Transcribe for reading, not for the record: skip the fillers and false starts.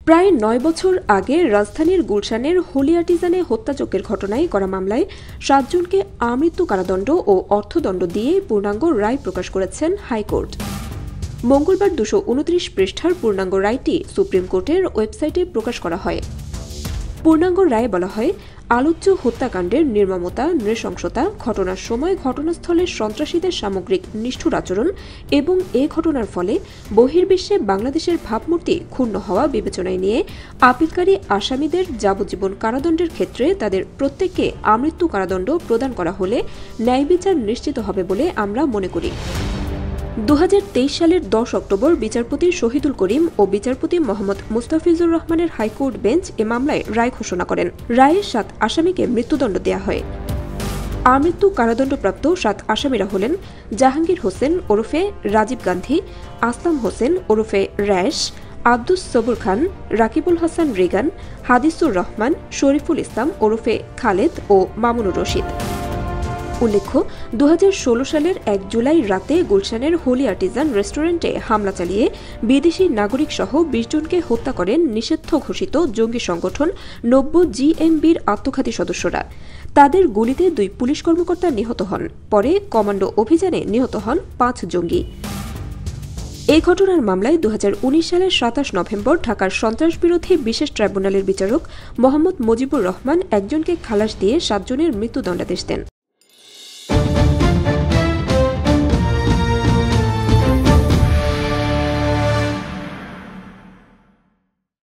প্রায় ৯ বছর আগে রাজধানীর গুলশানের হোলি আর্টিজানে হত্যাযজ্ঞের ঘটনায় করা মামলায় ৭ জনকে আমৃত্যু কারাদণ্ড ও অর্থদণ্ড দিয়ে পূর্ণাঙ্গ রায় প্রকাশ করেছেন হাইকোর্ট। মঙ্গলবার ২২৯ পৃষ্ঠার পূর্ণাঙ্গ রায়টি সুপ্রিম কোর্টের ওয়েবসাইটে প্রকাশ করা হয়। পূর্ণাঙ্গ রায়ে বলা হয়, আলোচ্য হত্যাকাণ্ডের নির্মমতা, নৃশংসতা, ঘটনার সময় ঘটনাস্থলের সন্ত্রাসীদের সামগ্রিক নিষ্ঠুর আচরণ এবং এ ঘটনার ফলে বহির্বিশ্বে বাংলাদেশের ভাবমূর্তি ক্ষুণ্ণ হওয়া বিবেচনায় নিয়ে আপিলকারী আসামিদের যাবজ্জীবন কারাদণ্ডের ক্ষেত্রে তাদের প্রত্যেককে আমৃত্যু কারাদণ্ড প্রদান করা হলে ন্যায়বিচার নিশ্চিত হবে বলে আমরা মনে করি। ২০২৩ সালের ১০ অক্টোবর বিচারপতি শহীদুল করিম ও বিচারপতি মোহাম্মদ মুস্তাফিজুর রহমানের হাইকোর্ট বেঞ্চ এ মামলায় রায় ঘোষণা করেন। রায়ে ৭ আসামিকে মৃত্যুদণ্ড দেওয়া হয়। আমৃত্যু কারাদণ্ডপ্রাপ্ত ৭ আসামিরা হলেন জাহাঙ্গীর হোসেন ওরফে রাজীব গান্ধী, আসলাম হোসেন ওরফে র্যাশ, আব্দুস সবুর খান, রাকিবুল হাসান রিগান, হাদিসুর রহমান, শরীফুল ইসলাম ওরফে খালেদ ও মামুনুর রশিদ। উল্লেখ্য, ২০১৬ সালের ১ জুলাই রাতে গুলশানের হোলি আর্টিজান রেস্টুরেন্টে হামলা চালিয়ে বিদেশি নাগরিকসহ ২০ জনকে হত্যা করেন নিষিদ্ধ ঘোষিত জঙ্গি সংগঠন ৯০ জিএমবির আত্মঘাতী সদস্যরা। তাদের গুলিতে ২ পুলিশ কর্মকর্তা নিহত হন। পরে কমান্ডো অভিযানে নিহত হন ৫ জঙ্গি। এই ঘটনার মামলায় ২০১৯ সালের ২৭ নভেম্বর ঢাকার সন্ত্রাসবিরোধী বিশেষ ট্রাইব্যুনালের বিচারক মোহাম্মদ মুজিবুর রহমান একজনকে খালাস দিয়ে ৭ জনের মৃত্যুদণ্ডাদেশ দেন।